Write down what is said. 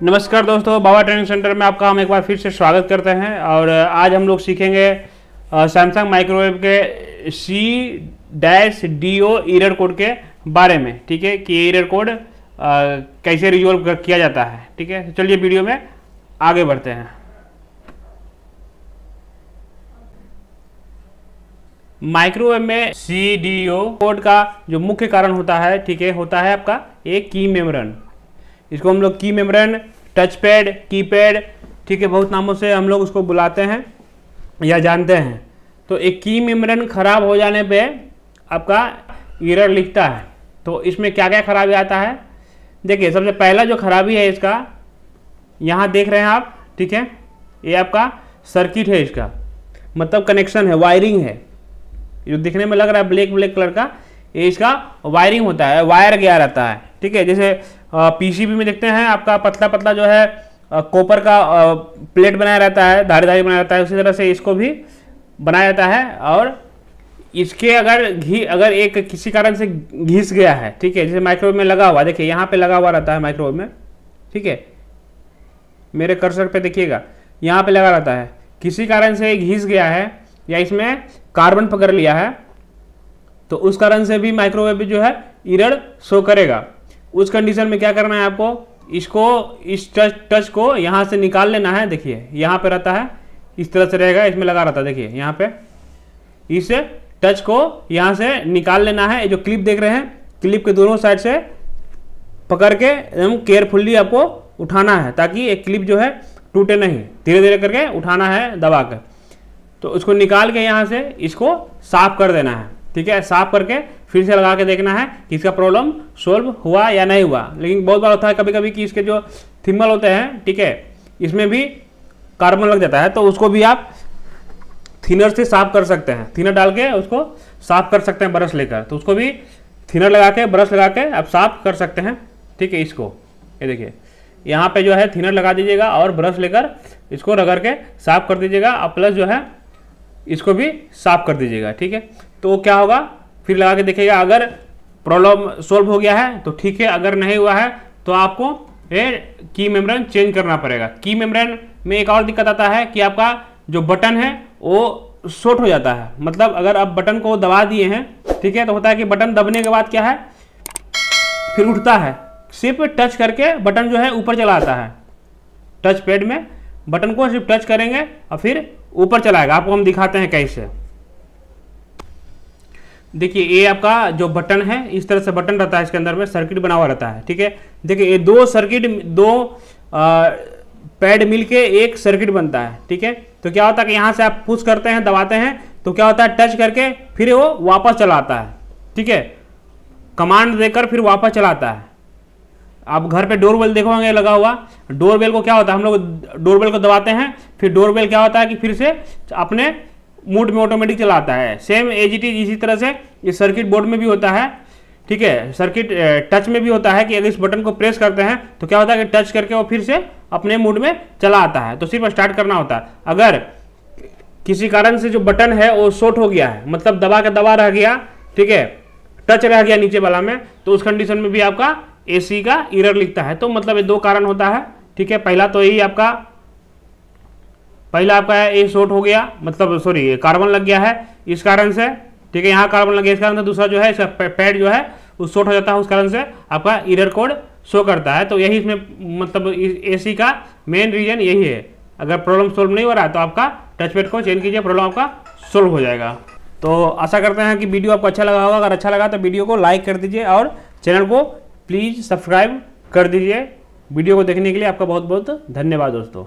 नमस्कार दोस्तों, बाबा training centre में आपका हम एक बार फिर से स्वागत करते हैं। और आज हम लोग सीखेंगे सैमसंग माइक्रोवेव के C-DO एरर कोड के बारे में। ठीक है, कि एरर कोड कैसे रिजॉल्व किया जाता है। ठीक है, तो चलिए वीडियो में आगे बढ़ते हैं। माइक्रोवेव में C-DO कोड का जो मुख्य कारण होता है, ठीक है, होता है आपका एक की मेमोरन। इसको हम लोग की मेमोरन, टच पैड, कीपैड, ठीक है, बहुत नामों से हम लोग उसको बुलाते हैं या जानते हैं। तो एक की मेमोरन खराब हो जाने पे आपका एरर लिखता है। तो इसमें क्या क्या खराबी आता है, देखिए सबसे पहला जो खराबी है इसका, यहाँ देख रहे हैं आप, ठीक है, ये आपका सर्किट है, इसका मतलब कनेक्शन है, वायरिंग है। जो दिखने में लग रहा है ब्लैक कलर का, ये इसका वायरिंग होता है, वायर गया रहता है। ठीक है, जैसे पीसीबी में देखते हैं आपका पतला पतला जो है कॉपर का प्लेट बनाया रहता है, धारी बनाया रहता है, उसी तरह से इसको भी बनाया जाता है। और इसके अगर एक किसी कारण से घिस गया है, ठीक है, जैसे माइक्रोवेव में लगा हुआ, देखिए यहाँ पे लगा हुआ रहता है माइक्रोवेव में, ठीक है, मेरे कर्सर पे देखिएगा यहाँ पे लगा रहता है, किसी कारण से घिस गया है या इसमें कार्बन पकड़ लिया है, तो उस कारण से भी माइक्रोवेव जो है एरर शो करेगा। उस कंडीशन में क्या करना है आपको, इस टच को यहाँ से निकाल लेना है। देखिए यहाँ पे रहता है, इस तरह से रहेगा, इसमें लगा रहता है, देखिए यहाँ पे इस टच को यहाँ से निकाल लेना है। जो क्लिप देख रहे हैं, क्लिप के दोनों साइड से पकड़ के एकदम केयरफुली आपको उठाना है, ताकि एक क्लिप जो है टूटे नहीं, धीरे धीरे करके उठाना है दबा कर। तो उसको निकाल के यहाँ से इसको साफ कर देना है। ठीक है, साफ करके फिर से लगा के देखना है कि इसका प्रॉब्लम सोल्व हुआ या नहीं हुआ। लेकिन बहुत बार होता है कभी कभी कि इसके जो थिम्बल होते हैं, ठीक है, इसमें भी कार्बन लग जाता है, तो उसको भी आप थिनर से साफ कर सकते हैं। थिनर डाल के उसको साफ कर सकते हैं ब्रश लेकर, तो उसको भी थिनर लगा के, ब्रश लगा के आप साफ कर सकते हैं। ठीक है, इसको ये देखिए यहाँ पे जो है थिनर लगा दीजिएगा और ब्रश लेकर इसको रगड़ के साफ कर दीजिएगा, और प्लस जो है इसको भी साफ कर दीजिएगा। ठीक है, तो क्या होगा, फिर लगा के देखिएगा, अगर प्रॉब्लम सोल्व हो गया है तो ठीक है, अगर नहीं हुआ है तो आपको ये की मेमोरन चेंज करना पड़ेगा। की मेमोरन में एक और दिक्कत आता है कि आपका जो बटन है वो शॉर्ट हो जाता है। मतलब अगर आप बटन को दबा दिए हैं, ठीक है, तो होता है कि बटन दबने के बाद क्या है, फिर उठता है, सिर्फ टच करके बटन जो है ऊपर चला आता है। टच पैड में बटन को सिर्फ टच करेंगे और फिर ऊपर चलाएगा। आपको हम दिखाते हैं कैसे। देखिए ये आपका जो बटन है, इस तरह से बटन रहता है, इसके अंदर में सर्किट बना हुआ रहता है। ठीक है, देखिए ये दो पैड मिलके एक सर्किट बनता है। ठीक है, तो क्या होता है कि यहाँ से आप पुश करते हैं, दबाते हैं, तो क्या होता है, टच करके फिर वो वापस चलाता है। ठीक है, कमांड देकर फिर वापस चलाता है। आप घर पे डोरबेल देखोगे लगा हुआ, डोरबेल को क्या होता है, हम लोग डोरबेल को दबाते हैं, फिर डोरबेल क्या होता है कि फिर से अपने मूड में ऑटोमेटिक चलाता है। सेम एज इट इज इसी तरह से इस सर्किट बोर्ड में भी होता है। ठीक है, सर्किट टच में भी होता है कि अगर इस बटन को प्रेस करते हैं तो क्या होता है कि टच करके वो फिर से अपने मूड में चला आता है। तो सिर्फ स्टार्ट करना होता है। अगर किसी कारण से जो बटन है वो शॉर्ट हो गया है, मतलब दबा रह गया, ठीक है, टच रह गया नीचे वाला में, तो उस कंडीशन में भी आपका AC का एरर लिखता है। तो मतलब ये दो कारण होता है। ठीक है, पहला तो यही आपका ये शॉर्ट हो गया, मतलब सॉरी कार्बन लग गया है इस कारण से। ठीक है, यहाँ कार्बन लग गया इस कारण से। दूसरा जो है इसका पैड जो है वो शॉर्ट हो जाता है, उस कारण से आपका एरर कोड शो करता है। तो यही इसमें मतलब AC का मेन रीजन यही है। अगर प्रॉब्लम सोल्व नहीं हो रहा है तो आपका टच पैड को चेंज कीजिए, प्रॉब्लम आपका सोल्व हो जाएगा। तो आशा करते हैं कि वीडियो आपको अच्छा लगा होगा। अगर अच्छा लगा तो वीडियो को लाइक कर दीजिए और चैनल को प्लीज़ सब्सक्राइब कर दीजिए। वीडियो को देखने के लिए आपका बहुत बहुत धन्यवाद दोस्तों।